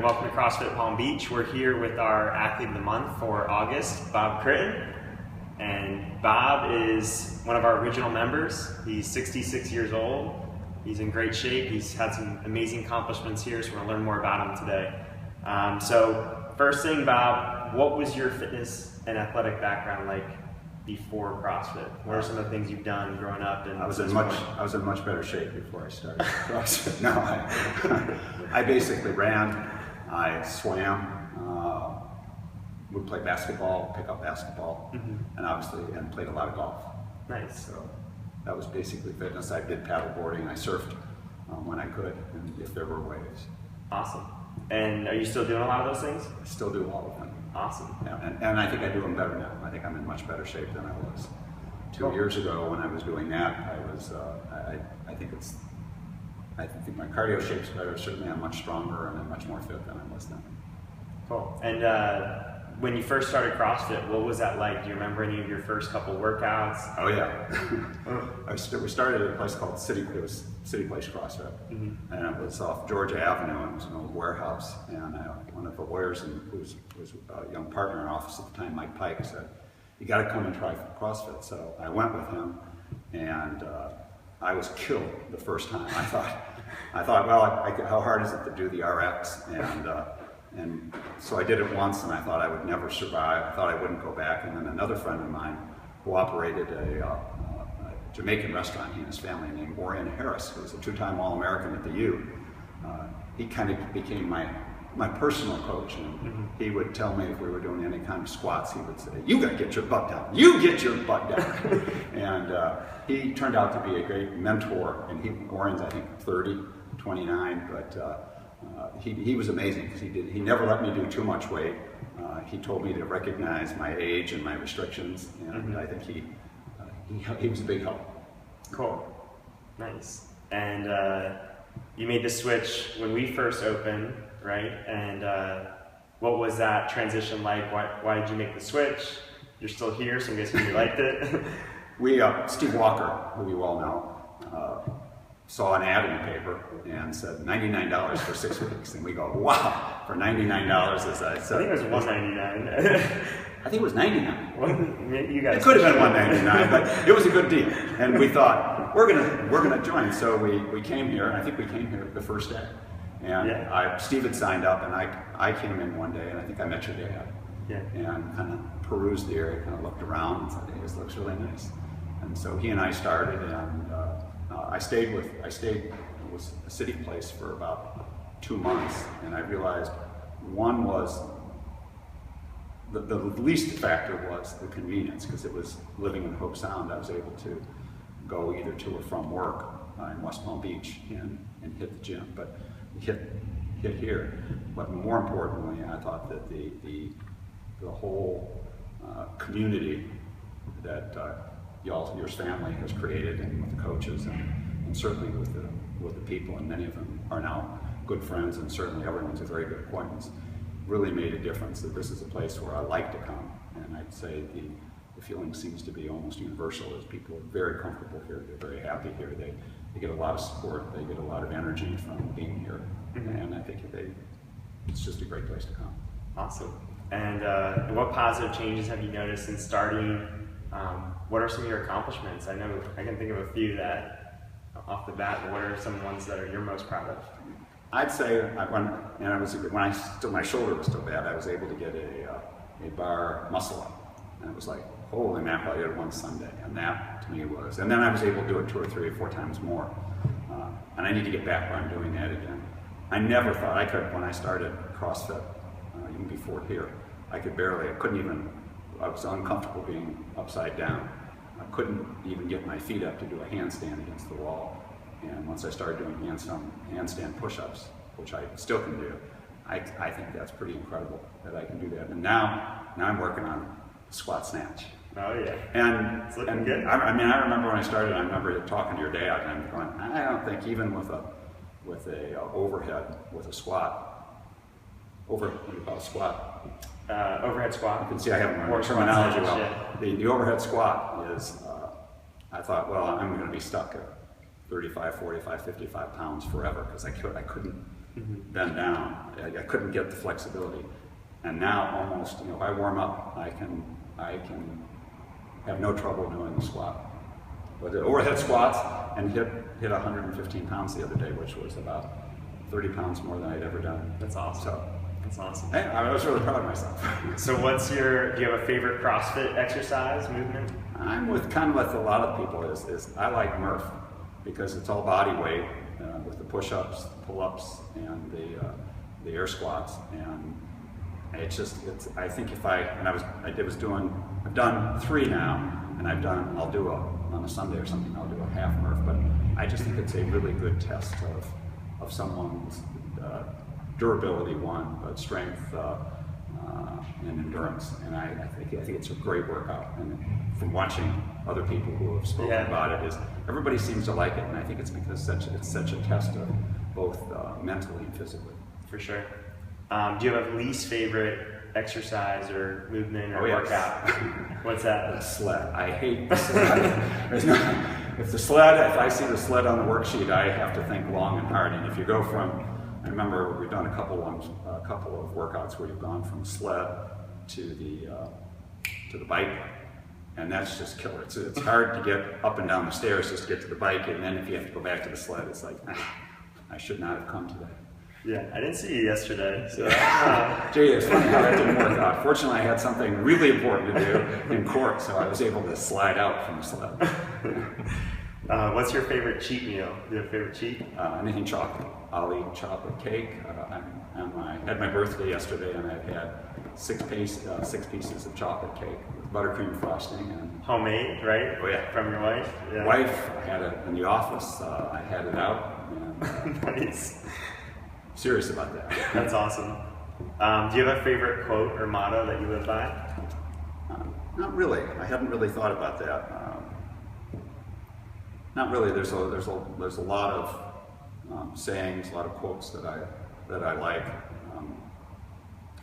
welcome to CrossFit Palm Beach. We're here with our Athlete of the Month for August, Bob Critton. And Bob is one of our original members. He's 66 years old. He's in great shape. He's had some amazing accomplishments here, so we're going to learn more about him today. So first thing, Bob, what was your fitness and athletic background like before CrossFit? What are some of the things you've done growing up? And I was in much better shape before I started CrossFit. No, I basically ran, I swam, would play basketball, pick up basketball, and obviously played a lot of golf. Nice. So that was basically fitness. I did paddleboarding. I surfed when I could, and if there were waves. Awesome. And are you still doing a lot of those things? I still do all of them. Awesome. Yeah, and I think I do them better now. I think I'm in much better shape than I was 2 years ago when I was doing that. I think my cardio shape's better. Certainly, I'm much stronger and I'm much more fit than I was then. Cool. And when you first started CrossFit, what was that like? Do you remember any of your first couple workouts? Oh yeah. We started at a place called City Place CrossFit, and it was off Georgia Avenue. It was an old warehouse, and one of the lawyers who was a young partner in office at the time, Mike Pike, said, "You got to come and try CrossFit." So I went with him, and I was killed the first time. I thought, well, how hard is it to do the RX? And so I did it once, and I thought I would never survive. I thought I wouldn't go back. And then another friend of mine who operated a Jamaican restaurant, he and his family, named Orion Harris, who was a two-time All-American at the U. He kind of became my personal coach, and he would tell me if we were doing any kind of squats, he would say, "You got to get your butt down. You get your butt down." And he turned out to be a great mentor. And Orion's, I think, 30, 29, but he was amazing because he never let me do too much weight. He told me to recognize my age and my restrictions, and I think he was a big help. Cool. Nice. And you made the switch when we first opened, right? And what was that transition like? Why did you make the switch? You're still here, so I'm guessing you liked it. Steve Walker, who you all know, saw an ad in the paper and said $99 for 6 weeks, and we go, wow, for $99, as I said. I think it was $199. I think it was $99. Well, you guys. It could have been $199, but it was a good deal, and we thought we're gonna join. So we came here. I think we came here the first day, and Steve had signed up, and I came in one day, and I think I met your dad, and kind of perused the area, kind of looked around, and said, "Hey, this looks really nice." And so he and I started, and I stayed. It was a City Place for about 2 months, and I realized one was the least factor was the convenience, because it was living in Hope Sound. I was able to go either to or from work in West Palm Beach and hit the gym, but hit here. But more importantly, I thought that the whole community that your family has created, and with the coaches, and certainly with the people, and many of them are now good friends, and certainly everyone's a very good acquaintance, really made a difference. That this is a place where I like to come, and I'd say the feeling seems to be almost universal, as people are very comfortable here, they're very happy here, they get a lot of support, they get a lot of energy from being here, and I think it's just a great place to come. Awesome. And what positive changes have you noticed in starting? What are some of your accomplishments? I know I can think of a few that off the bat, but what are some ones that you're most proud of? I'd say my shoulder was still bad, I was able to get a bar muscle up, and it was like, holy mackerel, I did it one Sunday, and that to me was, and then I was able to do it 2 or 3 or 4 times more, and I need to get back where I'm doing that again. I never thought I could, when I started CrossFit, even before here, I was uncomfortable being upside down. I couldn't even get my feet up to do a handstand against the wall. And once I started doing handstand push-ups, which I still can do, I think that's pretty incredible that I can do that. And now I'm working on squat snatch. Oh yeah. And it's looking good. I remember when I started, I remember talking to your dad, and I'm going, I don't think even with a overhead, with a squat, what do you call a squat? Overhead squat. You can see I haven't learned terminology well. Yeah. The overhead squat is, I thought, well, I'm going to be stuck at 35, 45, 55 pounds forever, because I couldn't bend down. I couldn't get the flexibility. And now almost, if I warm up, I can have no trouble doing the squat. But the overhead squats and hit 115 pounds the other day, which was about 30 pounds more than I'd ever done. That's awesome. So, that's awesome. Hey, I was really proud of myself. So do you have a favorite CrossFit exercise, movement? I'm kind of with a lot of people is I like Murph because it's all body weight with the push-ups, pull-ups, and the air squats. And I think I've done 3 now, and I'll do on a Sunday or something, I'll do a half Murph, but I just think it's a really good test of someone's durability, but strength and endurance, and I think it's a great workout. And from watching other people who have spoken about it, everybody seems to like it, and I think it's because it's such a test of both mentally and physically. For sure. Do you have a least favorite exercise or movement or workout? What's that? The sled. I hate the sled. If I see the sled on the worksheet, I have to think long and hard. And if you go I remember we've done a couple of workouts where you've gone from sled to the bike, and that's just killer. It's hard to get up and down the stairs just to get to the bike, and then if you have to go back to the sled, it's like, I should not have come today. Yeah, I didn't see you yesterday. So. Gee, it's funny how that didn't work out. Fortunately, I had something really important to do in court, so I was able to slide out from the sled. What's your favorite cheat meal? Do you have a favorite cheat? Anything chocolate. I'll eat chocolate cake. I had my birthday yesterday, and I've had 6 pieces of chocolate cake with buttercream frosting. And homemade, right? Oh yeah. From your wife? Yeah. Wife, I had it in the office. I had it out. And, nice. Serious about that. That's awesome. Do you have a favorite quote or motto that you live by? Not really. I hadn't really thought about that. Not really. There's a lot of sayings, a lot of quotes that I like.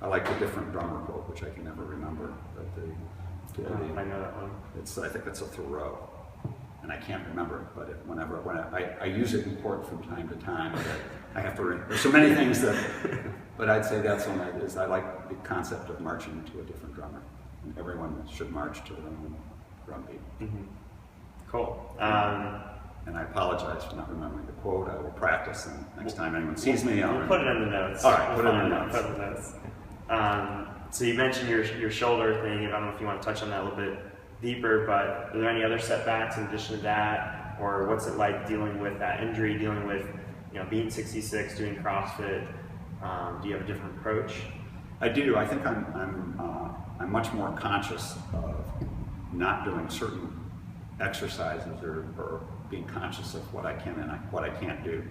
I like the different drummer quote, which I can never remember. But I know that one. I think it's a Thoreau, and I can't remember it. But when I use it in court from time to time, I have to. There's so many things that. But I'd say that's one that is. I like the concept of marching to a different drummer, and everyone should march to their own drum beat. Mm-hmm. Cool. And I apologize for not remembering the quote. I will practice, and next time anyone sees me, I'll put it in the notes. All right, put it in the notes. Put it in the notes. So you mentioned your shoulder thing. I don't know if you want to touch on that a little bit deeper, but are there any other setbacks in addition to that, or what's it like dealing with that injury, dealing with being 66, doing CrossFit? Do you have a different approach? I do. I think I'm much more conscious of not doing certain exercises or being conscious of what I can and what I can't do.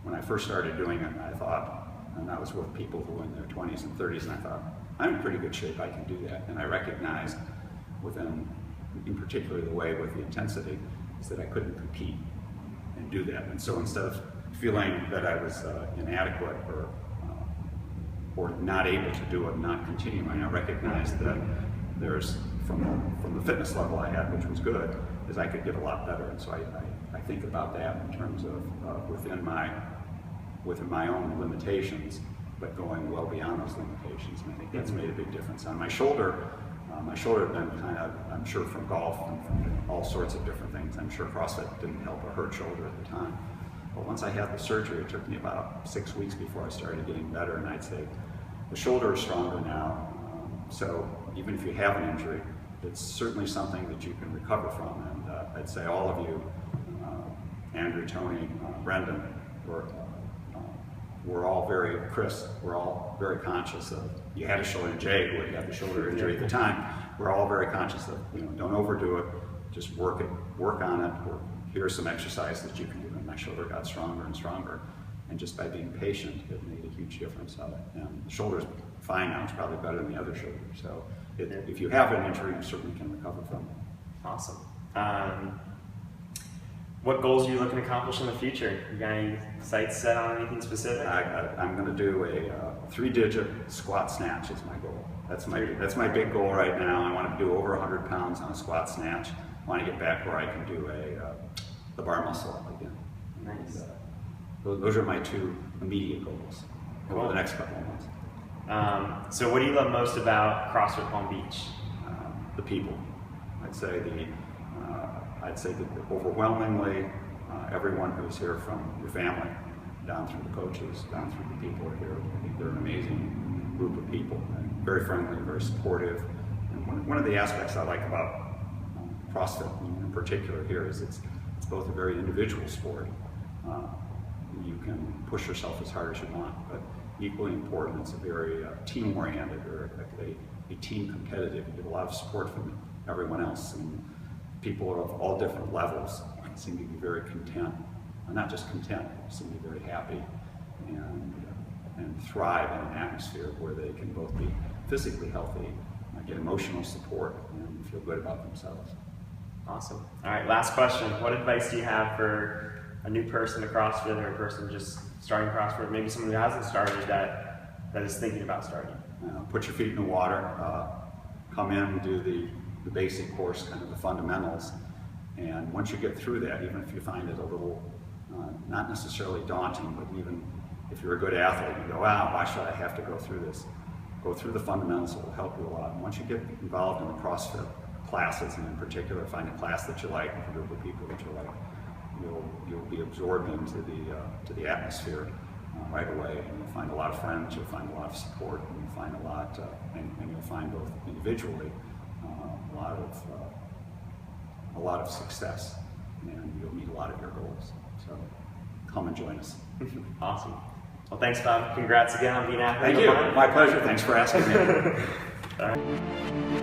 When I first started doing it, I thought, and I was with people who were in their 20s and 30s, and I thought, I'm in pretty good shape, I can do that. And I recognized in particular the way with the intensity, is that I couldn't compete and do that. And so instead of feeling that I was inadequate or not able to do it, not continuing, I recognized that there's, from the fitness level I had, which was good, is I could get a lot better. And so I think about that in terms of within my own limitations, but going well beyond those limitations. And I think that's made a big difference. On my shoulder had been kind of, I'm sure from golf and from all sorts of different things. I'm sure CrossFit didn't help a hurt shoulder at the time. But once I had the surgery, it took me about 6 weeks before I started getting better. And I'd say the shoulder is stronger now. So even if you have an injury, it's certainly something that you can recover from. And I'd say all of you, Andrew, Tony, Brendan, we're all we're all very conscious of, you had a shoulder, Jay, who had the shoulder injury at the time, we're all very conscious of, don't overdo it, just work on it, or here are some exercises that you can do. And my shoulder got stronger and stronger. And just by being patient, it made a huge difference of it. And the shoulder's fine now, it's probably better than the other shoulder. So if you have an injury, you certainly can recover from it. Awesome. What goals are you looking to accomplish in the future? You got any sights set on anything specific? I'm going to do a 3-digit squat snatch is my goal. That's my big goal right now. I want to do over 100 pounds on a squat snatch. I want to get back where I can do the bar muscle up again. Nice. those are my two immediate goals over the next couple of months. So what do you love most about CrossFit Palm Beach? The people. I'd say that overwhelmingly everyone who's here, from your family down through the coaches, down through the people here, I think they're an amazing group of people, and very friendly, very supportive. And one of the aspects I like about CrossFit in particular here is it's both a very individual sport. You can push yourself as hard as you want, but equally important, it's a very team-oriented, or a team competitive. You get a lot of support from everyone else, and people of all different levels seem to be very content. Not just content, seem to be very happy and thrive in an atmosphere where they can both be physically healthy, get emotional support, and feel good about themselves. Awesome. All right, last question. What advice do you have for a new person to CrossFit, or a person just starting CrossFit, maybe someone who hasn't started that is thinking about starting? Put your feet in the water, come in and do the basic course, kind of the fundamentals, and once you get through that, even if you find it a little not necessarily daunting, but even if you're a good athlete, you go, wow, why should I have to go through this? Go through the fundamentals, it will help you a lot. And once you get involved in the CrossFit classes, and in particular find a class that you like, with a group of people that you like, you'll be absorbed into the atmosphere right away, and you'll find a lot of friends, you'll find a lot of support, and you'll find a lot, and you'll find both individually a lot of success, and you'll meet a lot of your goals. So come and join us. Awesome. Well, thanks, Bob. Congrats again on being athlete. Thank you. My pleasure. Thanks for asking me. All right.